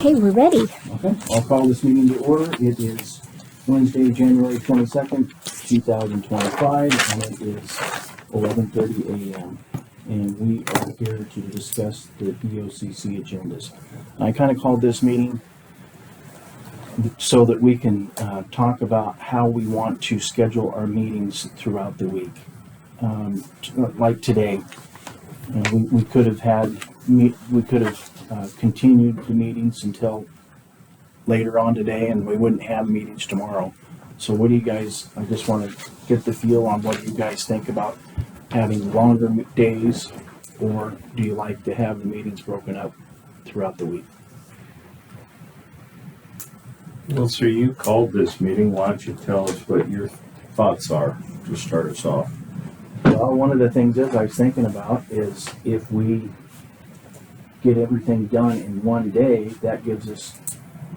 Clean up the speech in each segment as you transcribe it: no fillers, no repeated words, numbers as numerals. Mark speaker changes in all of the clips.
Speaker 1: Okay, we're ready.
Speaker 2: Okay, I'll call this meeting to order. It is Wednesday, January 22nd, 2025, and it is 11:30 a.m. And we are here to discuss the BOCC agendas. I kind of called this meeting so that we can talk about how we want to schedule our meetings throughout the week. Like today, we could have continued the meetings until later on today, and we wouldn't have meetings tomorrow. So what do you guys, I just want to get the feel on what you guys think about having longer days, or do you like to have the meetings broken up throughout the week?
Speaker 3: Well, sir, you called this meeting. Why don't you tell us what your thoughts are to start us off?
Speaker 2: Well, one of the things that I was thinking about is if we get everything done in one day, that gives us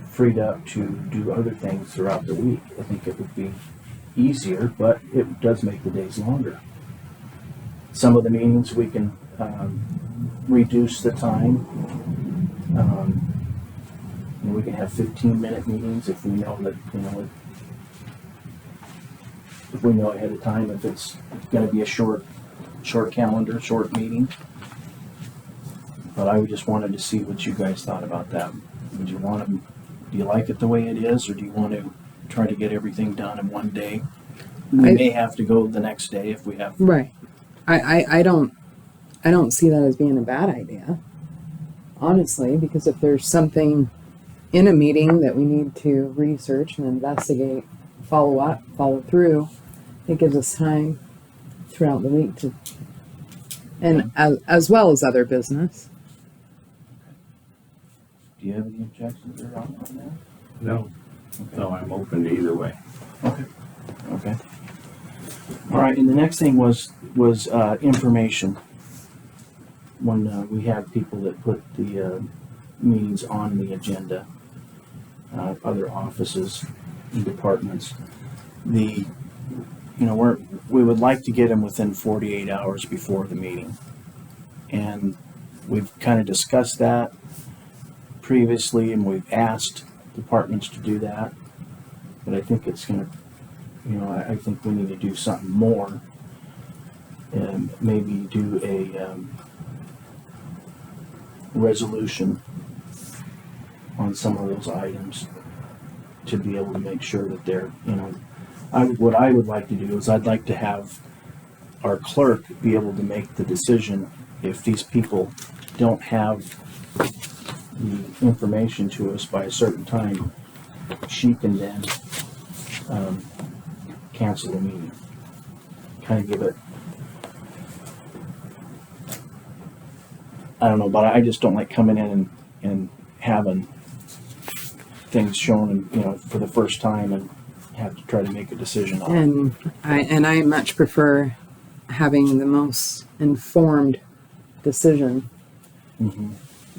Speaker 2: freed up to do other things throughout the week. I think it would be easier, but it does make the days longer. Some of the meetings we can reduce the time. We can have 15-minute meetings if we know that, if we know ahead of time if it's going to be a short calendar, short meeting. But I just wanted to see what you guys thought about that. Do you like it the way it is, or do you want to try to get everything done in one day? We may have to go the next day if we have.
Speaker 4: Right. I don't see that as being a bad idea, honestly, because if there's something in a meeting that we need to research and investigate, follow through, it gives us time throughout the week to, and as well as other business.
Speaker 2: Do you have any objections or on that?
Speaker 3: No.
Speaker 2: Okay.
Speaker 3: No, I'm open to either way.
Speaker 2: Okay. All right, and the next thing was information. When we have people that put the meetings on the agenda, other offices and departments, we would like to get them within 48 hours before the meeting, and we've kind of discussed that previously, and we've asked departments to do that, but I think it's going to, I think we need to do something more, and maybe do a resolution on some of those items to be able to make sure that they're, what I would like to do is I'd like to have our clerk be able to make the decision if these people don't have the information to us by a certain time. She can then cancel the meeting. Kind of give it, I don't know, but I just don't like coming in and having things shown and for the first time and have to try to make a decision on it.
Speaker 4: And I much prefer having the most informed decision.
Speaker 2: Mm-hmm.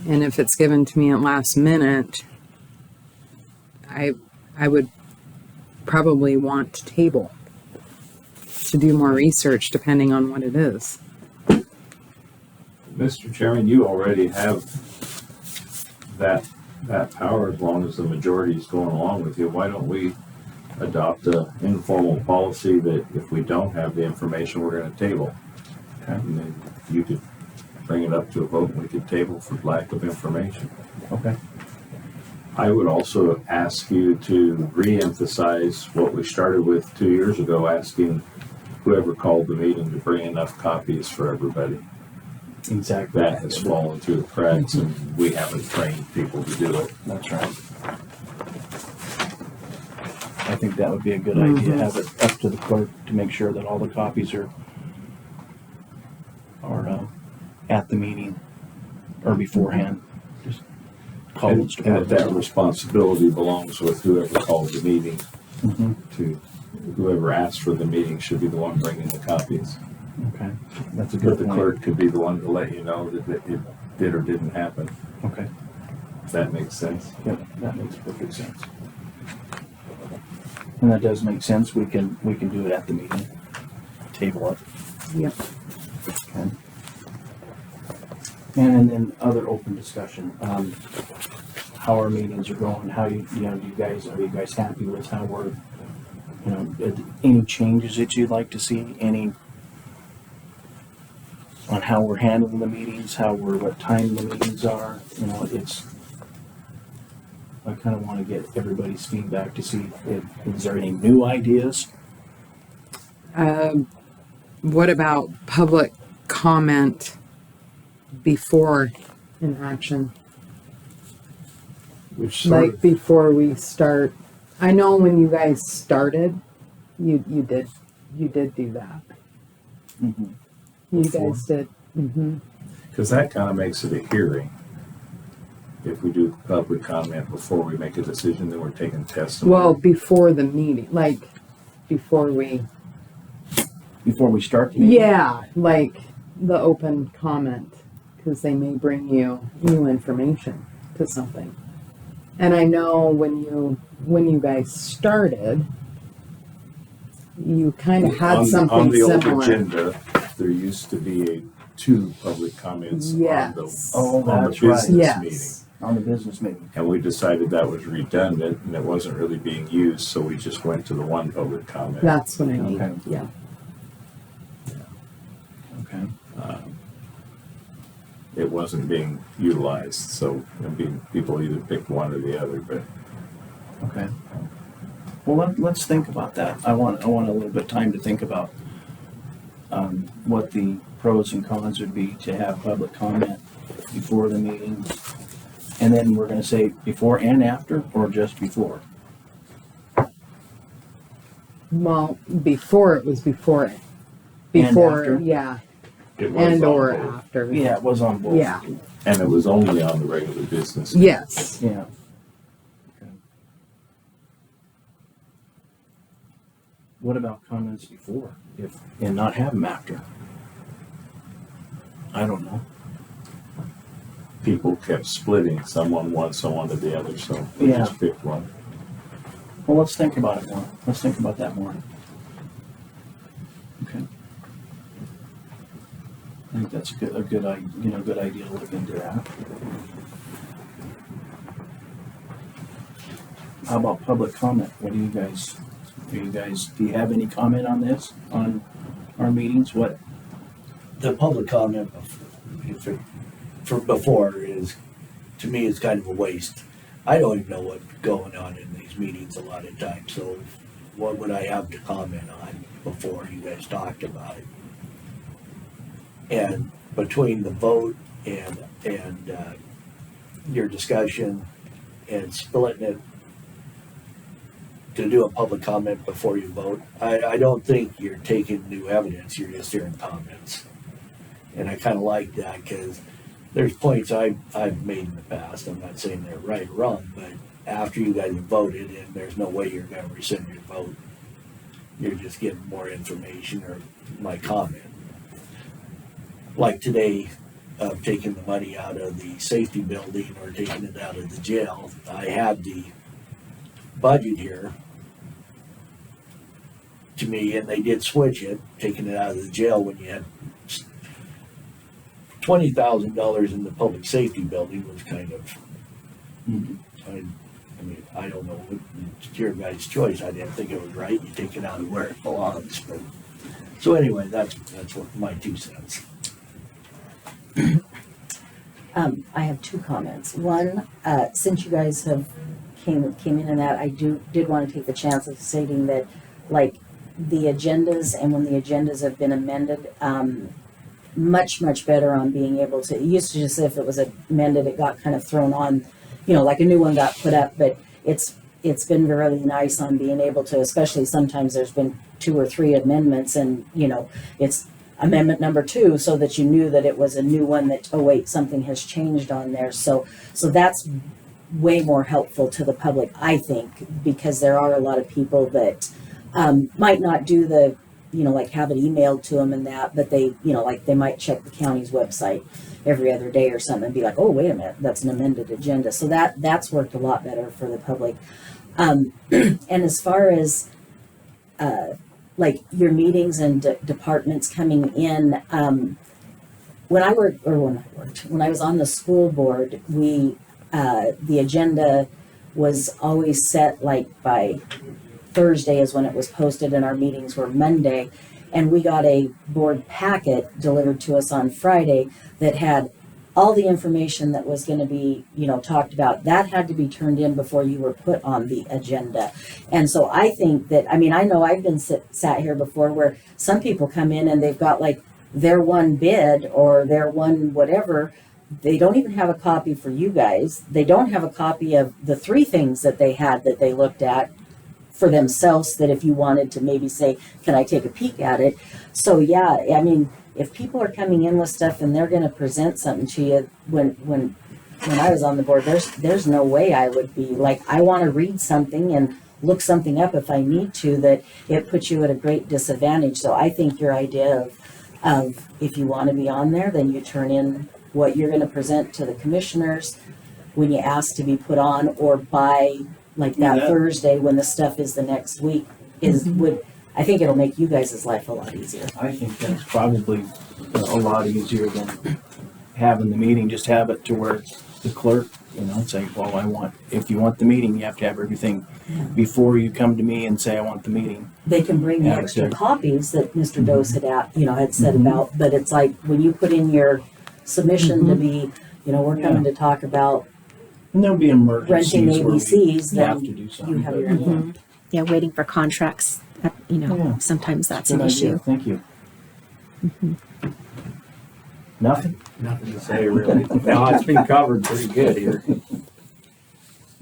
Speaker 4: And if it's given to me at last minute, I would probably want to table to do more research depending on what it is.
Speaker 3: Mr. Chairman, you already have that power as long as the majority is going along with you. Why don't we adopt an informal policy that if we don't have the information, we're going to table?
Speaker 2: Okay.
Speaker 3: And then you could bring it up to a vote and we could table for lack of information.
Speaker 2: Okay.
Speaker 3: I would also ask you to re-emphasize what we started with 2 years ago, asking whoever called the meeting to bring enough copies for everybody.
Speaker 2: Exactly.
Speaker 3: That has fallen through the cracks, and we haven't trained people to do it.
Speaker 2: That's right. I think that would be a good idea. Have it up to the clerk to make sure that all the copies are at the meeting or beforehand. Just call
Speaker 3: And
Speaker 2: those departments.
Speaker 3: that responsibility belongs with whoever called the meeting.
Speaker 2: Mm-hmm.
Speaker 3: To whoever asked for the meeting should be the one bringing the copies.
Speaker 2: Okay, that's a
Speaker 3: But
Speaker 2: good
Speaker 3: the
Speaker 2: point.
Speaker 3: clerk could be the one to let you know that it did or didn't happen.
Speaker 2: Okay.
Speaker 3: If that makes sense.
Speaker 2: Yep, that makes perfect sense. And that does make sense. We can do it at the meeting. Table it.
Speaker 4: Yep.
Speaker 2: Okay. And then other open discussion. how our meetings are going, how you know, are you guys happy with how we're, you know, any changes that you'd like to see, any on how we're handling the meetings, what time the meetings are, you know, I kind of want to get everybody's feedback to see is there any new ideas?
Speaker 4: What about public comment before an action?
Speaker 3: Which sort
Speaker 4: Like before we start? I know when you guys started, you did do that.
Speaker 2: Mm-hmm.
Speaker 4: You
Speaker 3: Before?
Speaker 4: guys did. Mm-hmm.
Speaker 3: because that kind of makes it a hearing. If we do public comment before we make a decision, then we're taking testimony.
Speaker 4: Well, before the meeting, like before we.
Speaker 2: Before we start the meeting?
Speaker 4: Yeah, like the open comment, because they may bring you new information to something. And I know when you guys started, you kind of had something
Speaker 3: on the
Speaker 4: similar.
Speaker 3: old agenda, there used to be two public comments
Speaker 4: Yes.
Speaker 2: Oh,
Speaker 3: on the
Speaker 2: that's right.
Speaker 3: business meeting.
Speaker 4: Yes.
Speaker 2: On the business meeting.
Speaker 3: And we decided that was redundant and it wasn't really being used, so we just went to the one public comment.
Speaker 4: That's what I mean.
Speaker 2: Okay.
Speaker 4: Yeah.
Speaker 2: Okay.
Speaker 3: It wasn't being utilized, so people either picked one or the other. But
Speaker 2: Okay. Well, let's think about that. I want a little bit of time to think about what the pros and cons would be to have public comment before the meeting, and then we're going to say before and after, or just before.
Speaker 4: Well, before it was before it.
Speaker 2: And
Speaker 4: Before,
Speaker 2: after?
Speaker 4: yeah.
Speaker 3: it was
Speaker 4: And
Speaker 3: on
Speaker 4: or
Speaker 3: both.
Speaker 4: after.
Speaker 2: Yeah, it was on both.
Speaker 4: Yeah.
Speaker 3: And it was only on the regular business.
Speaker 4: Yes.
Speaker 2: Yeah. Okay. What about comments before, and not have them after? I don't know.
Speaker 3: People kept splitting. Someone one, someone to the other. So we
Speaker 2: Yeah.
Speaker 3: just picked one.
Speaker 2: Well, let's think about it more. Let's think about that more. Okay. I think that's a good idea to look into that. How about public comment? What do you guys, do you have any comment on this, on our meetings? What?
Speaker 1: The public comment for before is, to me, is kind of a waste. I don't even know what's going on in these meetings a lot of times, so what would I have to comment on before you guys talked about it? And between the vote and your discussion and splitting it to do a public comment before you vote, I don't think you're taking new evidence, you're just hearing comments. And I kind of like that because there's points I've made in the past. I'm not saying they're right or wrong, but after you guys have voted, and there's no way you're going to rescind your vote, you're just getting more information or my comment. Like today, taking the money out of the safety building or taking it out of the jail, I had the budget here to me, and they did switch it, taking it out of the jail when you had $20,000 in the public safety building was kind of, I mean, I don't know, it's your guys' choice. I didn't think it was right. You take it out of where it belongs. But so anyway, that's what my 2 cents.
Speaker 5: I have 2 comments. One, since you guys have came in on that, I did want to take the chance of stating that, like, the agendas and when the agendas have been amended, much better on being able to. It used to just, if it was amended, it got kind of thrown on, like a new one got put up. But it's been really nice on being able to, especially sometimes there's been 2 or 3 amendments, and it's amendment number 2, so that you knew that it was a new one. That, oh wait, something has changed on there. So that's way more helpful to the public, I think, because there are a lot of people that might not do the, like have it emailed to them and that, but they, like they might check the county's website every other day or something and be like, oh, wait a minute, that's an amended agenda. So that's worked a lot better for the public. And as far as like your meetings and departments coming in, when I was on the school board, we the agenda was always set like by Thursday is when it was posted, and our meetings were Monday. And we got a board packet delivered to us on Friday that had all the information that was going to be, talked about. That had to be turned in before you were put on the agenda. And so I think that, I know I've been sat here before where some people come in and they've got like their one bid or their one whatever. They don't even have a copy for you guys. They don't have a copy of the 3 things that they had that they looked at for themselves, that if you wanted to maybe say, can I take a peek at it? So yeah, if people are coming in with stuff and they're going to present something to you, when I was on the board, there's no way I would be like, I want to read something and look something up if I need to, that it puts you at a great disadvantage. So I think your idea of if you want to be on there, then you turn in what you're going to present to the commissioners when you ask to be put on, or by like that Thursday when the stuff is the next week I think it'll make you guys' life a lot easier.
Speaker 2: I think that's probably a lot easier than having the meeting. Just have it to where the clerk, say, well, if you want the meeting, you have to have everything before you come to me and say, I want the meeting.
Speaker 5: They can bring the extra copies that Mr. Dose had said about, but it's like when you put in your submission to be, we're coming to talk about
Speaker 2: And there'll be emergencies
Speaker 5: renting ABCs,
Speaker 2: where we have
Speaker 5: then
Speaker 2: to do something.
Speaker 5: you have your
Speaker 2: but-
Speaker 6: Yeah, waiting for contracts,
Speaker 2: Yeah.
Speaker 6: sometimes that's
Speaker 2: Good
Speaker 6: an
Speaker 2: idea.
Speaker 6: issue.
Speaker 2: Thank you. Nothing?
Speaker 1: Nothing to say really. No, it's been covered pretty good here.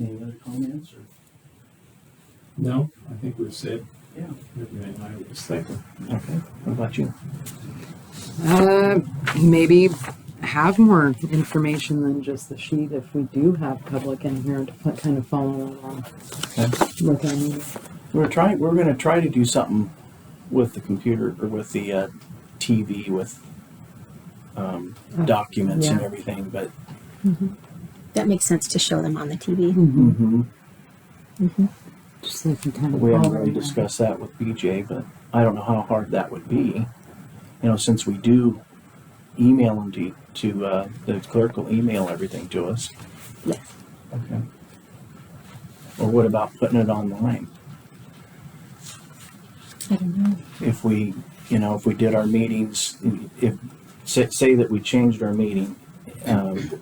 Speaker 2: Any other comments? Or?
Speaker 3: No, I think we've said
Speaker 2: Yeah.
Speaker 3: everything I was thinking.
Speaker 2: Okay. What about you?
Speaker 4: Maybe have more information than just the sheet if we do have public in here to kind of follow along.
Speaker 2: Okay.
Speaker 4: Look at me.
Speaker 2: We're going to try to do something with the computer or with the TV with documents and
Speaker 4: yeah.
Speaker 2: everything, but
Speaker 6: That makes sense to show them on the TV.
Speaker 4: Just so you can kind of
Speaker 2: we haven't
Speaker 4: follow
Speaker 2: really
Speaker 4: along.
Speaker 2: discussed that with BJ, but I don't know how hard that would be. Since we do email them to the clerk will email everything to us.
Speaker 6: Yes.
Speaker 2: Okay. Or what about putting it online?
Speaker 6: I don't know.
Speaker 2: If we did our meetings, say that we changed our meeting,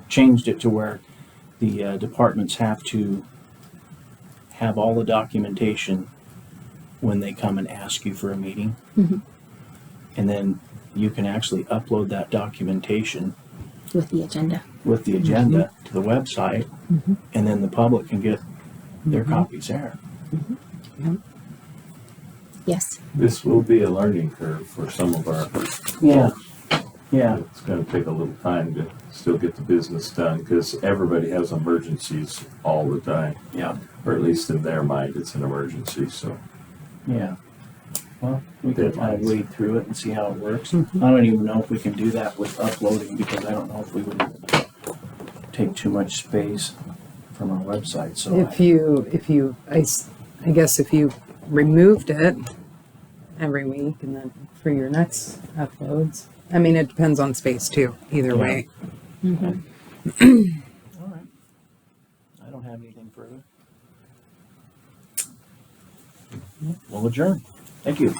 Speaker 2: changed it to where the departments have to have all the documentation when they come and ask you for a meeting.
Speaker 6: Mhm.
Speaker 2: And then you can actually upload that documentation
Speaker 6: With the agenda.
Speaker 2: with the agenda to the website, and then the public can get their copies there.
Speaker 6: Yes.
Speaker 3: This will be a learning curve for some of our.
Speaker 2: Yeah. Yeah.
Speaker 3: It's going to take a little time to still get the business done because everybody has emergencies all the time,
Speaker 2: Yeah.
Speaker 3: or at least in their mind, it's an emergency. So
Speaker 2: Yeah. Well, we can kind of
Speaker 3: Deadlines.
Speaker 2: wade through it and see how it works. I don't even know if we can do that with uploading because I don't know if we would take too much space from our website. So
Speaker 4: I guess if you removed it every week and then for your next uploads, it depends on space too, either
Speaker 2: Yeah.
Speaker 4: way.
Speaker 2: All right. I don't have anything further. We'll adjourn. Thank you.